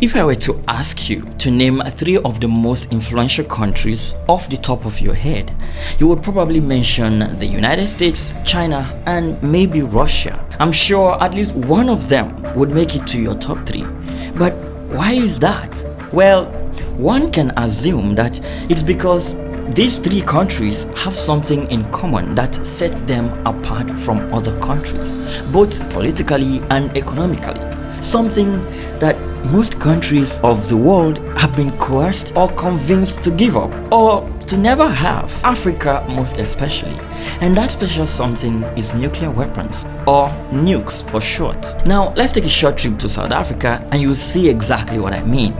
If I were to ask you to name three of the most influential countries off the top of your head, you would probably mention the United States, China, and maybe Russia. I'm sure at least one of them would make it to your top three. But why is that? Well, one can assume that it's because these three countries have something in common that sets them apart from other countries, both politically and economically. Something that most countries of the world have been coerced or convinced to give up or to never have, Africa most especially. And that special something is nuclear weapons, or nukes for short. Now let's take a short trip to South Africa and you'll see exactly what I mean.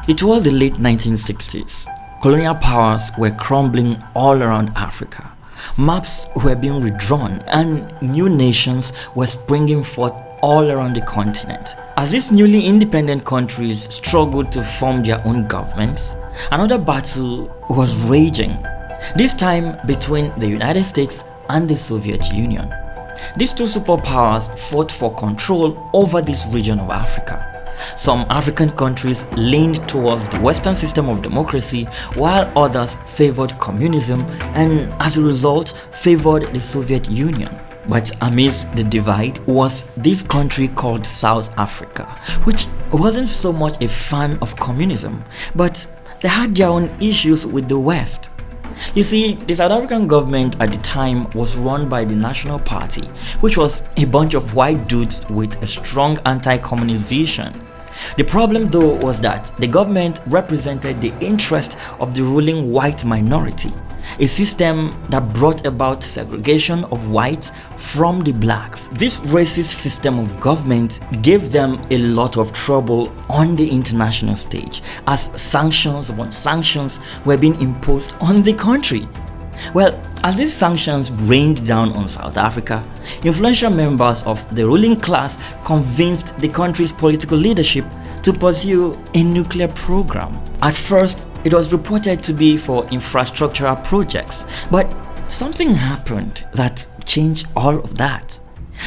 It was the late 1960s. Colonial powers were crumbling all around Africa. Maps were being redrawn and new nations were springing forth all around the continent. As these newly independent countries struggled to form their own governments, another battle was raging, this time between the United States and the Soviet Union. These two superpowers fought for control over this region of Africa. Some African countries leaned towards the Western system of democracy, while others favored communism and, as a result, favored the Soviet Union. But amidst the divide was this country called South Africa, which wasn't so much a fan of communism, but they had their own issues with the West. You see, the South African government at the time was run by the National Party, which was a bunch of white dudes with a strong anti-communist vision. The problem though was that the government represented the interest of the ruling white minority, a system that brought about segregation of whites from the blacks. This racist system of government gave them a lot of trouble on the international stage, as sanctions upon sanctions were being imposed on the country. Well, as these sanctions rained down on South Africa, influential members of the ruling class convinced the country's political leadership to pursue a nuclear program. At first, it was reported to be for infrastructural projects, but something happened that changed all of that.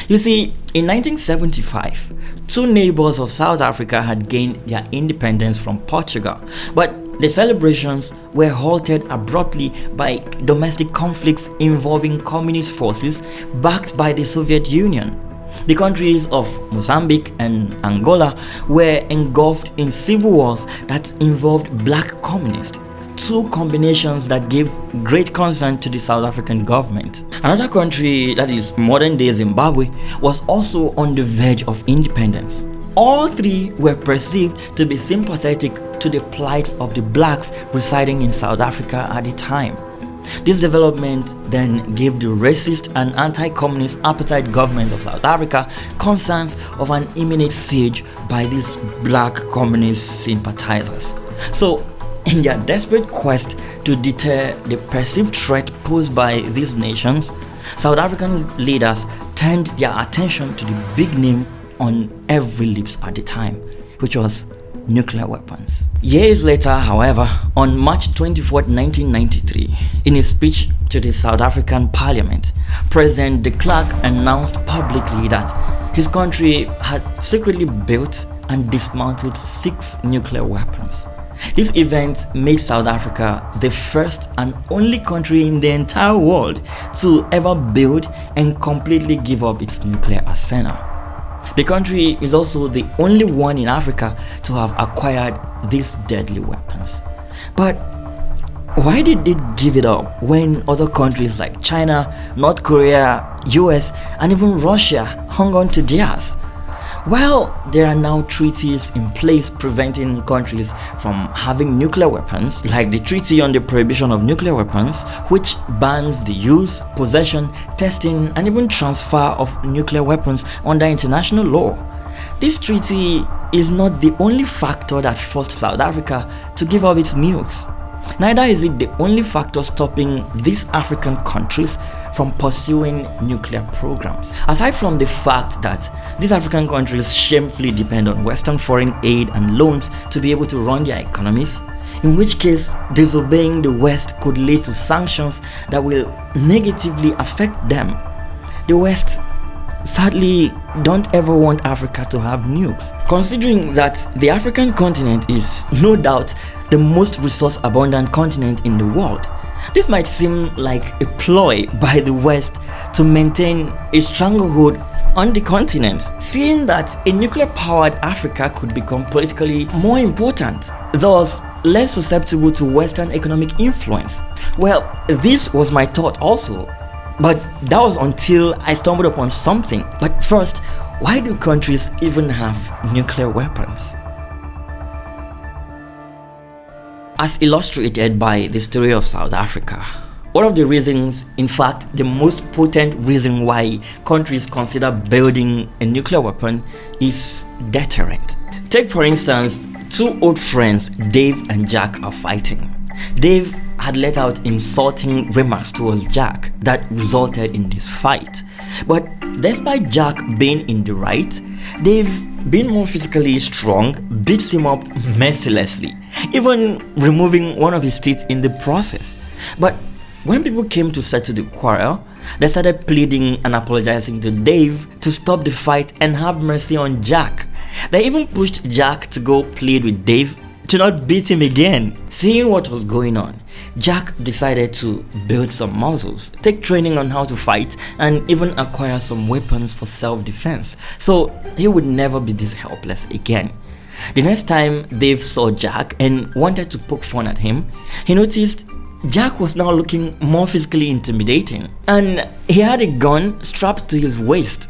You see, in 1975, two neighbors of South Africa had gained their independence from Portugal, but the celebrations were halted abruptly by domestic conflicts involving communist forces backed by the Soviet Union. The countries of Mozambique and Angola were engulfed in civil wars that involved black communists, two combinations that gave great concern to the South African government. Another country, that is modern-day Zimbabwe, was also on the verge of independence. All three were perceived to be sympathetic to the plight of the blacks residing in South Africa at the time. This development then gave the racist and anti-communist appetite government of South Africa concerns of an imminent siege by these black communist sympathizers. So, in their desperate quest to deter the perceived threat posed by these nations, South African leaders turned their attention to the big name on every lips at the time, which was nuclear weapons. Years later, however, on March 24, 1993, in a speech to the South African Parliament, President de Klerk announced publicly that his country had secretly built and dismantled 6 nuclear weapons. This event made South Africa the first and only country in the entire world to ever build and completely give up its nuclear arsenal. The country is also the only one in Africa to have acquired these deadly weapons. But why did it give it up when other countries like China, North Korea, US, and even Russia hung on to theirs? Well, there are now treaties in place preventing countries from having nuclear weapons, like the Treaty on the Prohibition of Nuclear Weapons, which bans the use, possession, testing, and even transfer of nuclear weapons under international law. This treaty is not the only factor that forced South Africa to give up its nukes. Neither is it the only factor stopping these African countries from pursuing nuclear programs. Aside from the fact that these African countries shamefully depend on Western foreign aid and loans to be able to run their economies, in which case disobeying the West could lead to sanctions that will negatively affect them. The West sadly don't ever want Africa to have nukes. Considering that the African continent is no doubt the most resource abundant continent in the world, this might seem like a ploy by the West to maintain a stranglehold on the continent, seeing that a nuclear-powered Africa could become politically more important, thus less susceptible to Western economic influence. Well, this was my thought also, but that was until I stumbled upon something. But first, why do countries even have nuclear weapons? As illustrated by the story of South Africa, one of the reasons, in fact the most potent reason why countries consider building a nuclear weapon, is deterrent. Take for instance, two old friends, Dave and Jack, are fighting. Dave had let out insulting remarks towards Jack that resulted in this fight. But despite Jack being in the right, Dave, being more physically strong, beats him up mercilessly, even removing one of his teeth in the process. But when people came to settle the quarrel, they started pleading and apologizing to Dave to stop the fight and have mercy on Jack. They even pushed Jack to go plead with Dave to not beat him again. Seeing what was going on, Jack decided to build some muscles, take training on how to fight, and even acquire some weapons for self-defense, so he would never be this helpless again. The next time Dave saw Jack and wanted to poke fun at him, he noticed Jack was now looking more physically intimidating, and he had a gun strapped to his waist.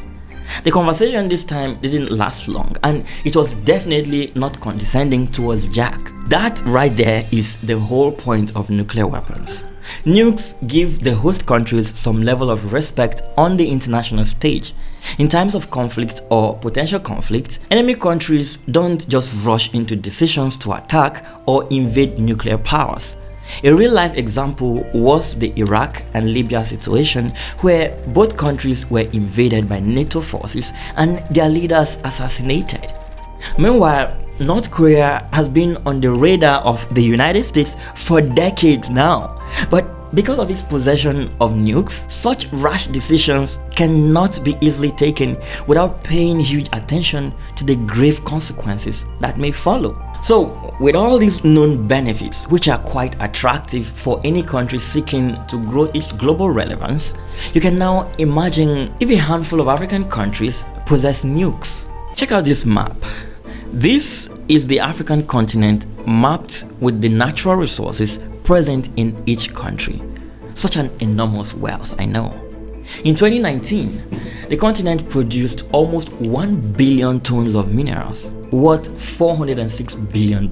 The conversation this time didn't last long, and it was definitely not condescending towards Jack. That right there is the whole point of nuclear weapons. Nukes give the host countries some level of respect on the international stage. In times of conflict or potential conflict, enemy countries don't just rush into decisions to attack or invade nuclear powers. A real-life example was the Iraq and Libya situation, where both countries were invaded by NATO forces and their leaders assassinated. Meanwhile, North Korea has been on the radar of the United States for decades now, but because of its possession of nukes, such rash decisions cannot be easily taken without paying huge attention to the grave consequences that may follow. So, with all these known benefits, which are quite attractive for any country seeking to grow its global relevance, you can now imagine if a handful of African countries possess nukes. Check out this map. This is the African continent mapped with the natural resources present in each country. Such an enormous wealth, I know. In 2019, the continent produced almost 1 billion tons of minerals, worth $406 billion.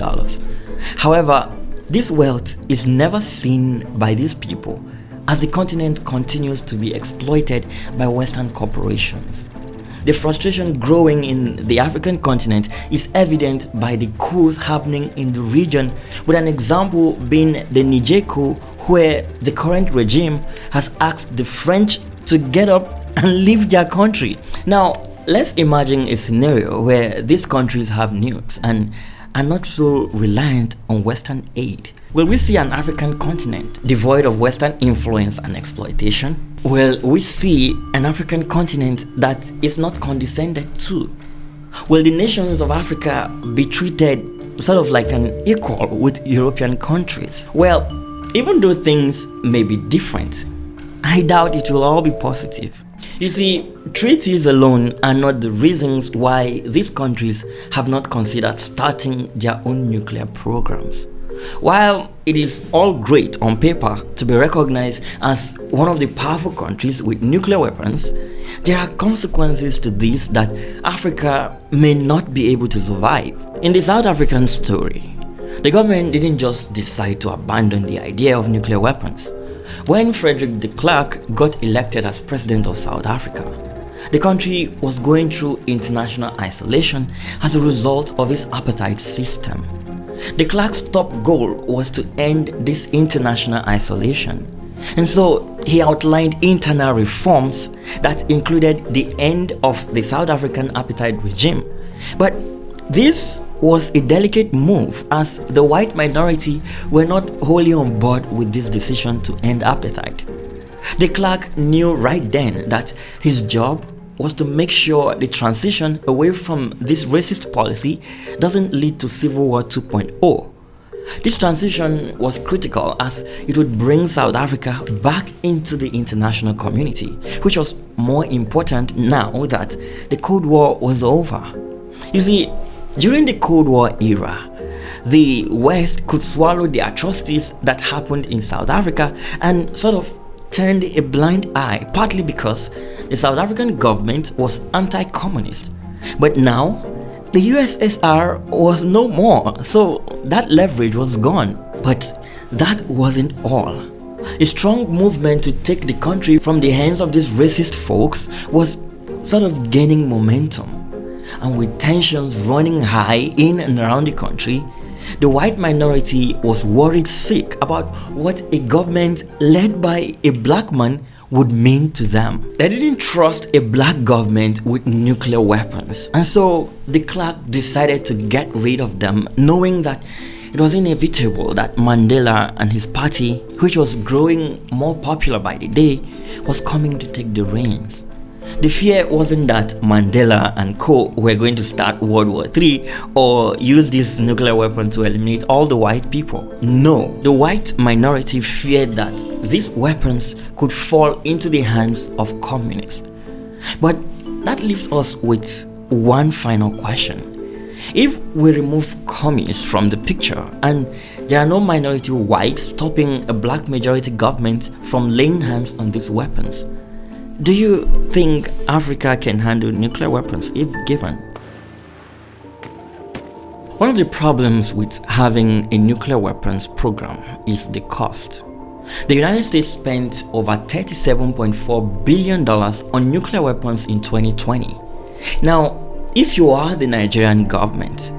However, this wealth is never seen by these people, as the continent continues to be exploited by Western corporations. The frustration growing in the African continent is evident by the coups happening in the region, with an example being the Niger coup, where the current regime has asked the French to get up and leave their country. Now, let's imagine a scenario where these countries have nukes and are not so reliant on Western aid. Will we see an African continent devoid of Western influence and exploitation? Will we see an African continent that is not condescended to? Will the nations of Africa be treated sort of like an equal with European countries? Well, even though things may be different, I doubt it will all be positive. You see, treaties alone are not the reasons why these countries have not considered starting their own nuclear programs. While it is all great on paper to be recognized as one of the powerful countries with nuclear weapons, there are consequences to this that Africa may not be able to survive. In the South African story, the government didn't just decide to abandon the idea of nuclear weapons. When Frederick de Klerk got elected as president of South Africa, the country was going through international isolation as a result of its apartheid system. De Klerk's top goal was to end this international isolation, and so he outlined internal reforms that included the end of the South African apartheid regime. But this was a delicate move, as the white minority were not wholly on board with this decision to end apartheid. De Klerk knew right then that his job, was to make sure the transition away from this racist policy doesn't lead to Civil War 2.0. This transition was critical as it would bring South Africa back into the international community, which was more important now that the Cold War was over. You see, during the Cold War era, the West could swallow the atrocities that happened in South Africa and sort of turned a blind eye, partly because the South African government was anti-communist. But now, the USSR was no more, so that leverage was gone. But that wasn't all. A strong movement to take the country from the hands of these racist folks was sort of gaining momentum. And with tensions running high in and around the country, the white minority was worried sick about what a government led by a black man would mean to them. They didn't trust a black government with nuclear weapons, and so de Klerk decided to get rid of them, knowing that it was inevitable that Mandela and his party, which was growing more popular by the day, was coming to take the reins. The fear wasn't that Mandela and co were going to start World War III or use this nuclear weapon to eliminate all the white people. No, the white minority feared that these weapons could fall into the hands of communists. But that leaves us with one final question. If we remove communists from the picture and there are no minority whites stopping a black majority government from laying hands on these weapons, do you think Africa can handle nuclear weapons if given? One of the problems with having a nuclear weapons program is the cost. The United States spent over $37.4 billion on nuclear weapons in 2020. Now, if you are the Nigerian government,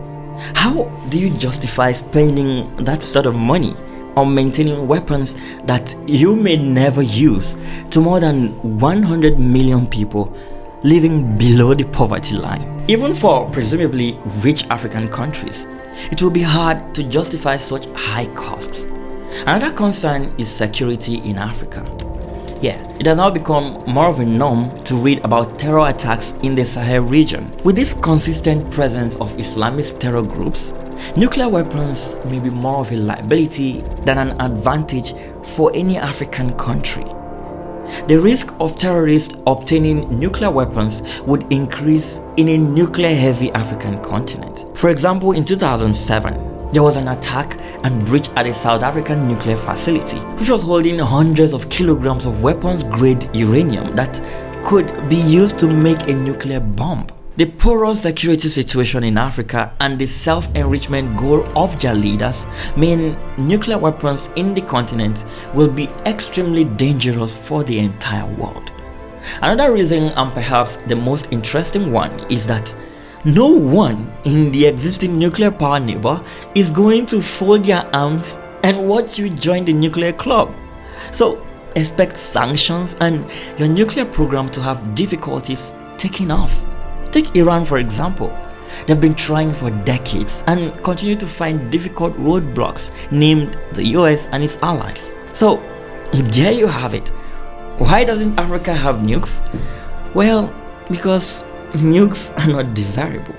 how do you justify spending that sort of money on maintaining weapons that you may never use to more than 100 million people living below the poverty line? Even for presumably rich African countries, it will be hard to justify such high costs. Another concern is security in Africa. Yeah, it has now become more of a norm to read about terror attacks in the Sahel region. With this consistent presence of Islamist terror groups, nuclear weapons may be more of a liability than an advantage for any African country. The risk of terrorists obtaining nuclear weapons would increase in a nuclear-heavy African continent. For example, in 2007, there was an attack and breach at a South African nuclear facility, which was holding hundreds of kilograms of weapons-grade uranium that could be used to make a nuclear bomb. The porous security situation in Africa and the self-enrichment goal of their leaders mean nuclear weapons in the continent will be extremely dangerous for the entire world. Another reason, and perhaps the most interesting one, is that no one in the existing nuclear power neighbor is going to fold their arms and watch you join the nuclear club. So expect sanctions and your nuclear program to have difficulties taking off. Take Iran for example. They've been trying for decades and continue to find difficult roadblocks named the US and its allies. So there you have it. Why doesn't Africa have nukes? Well, because nukes are not desirable.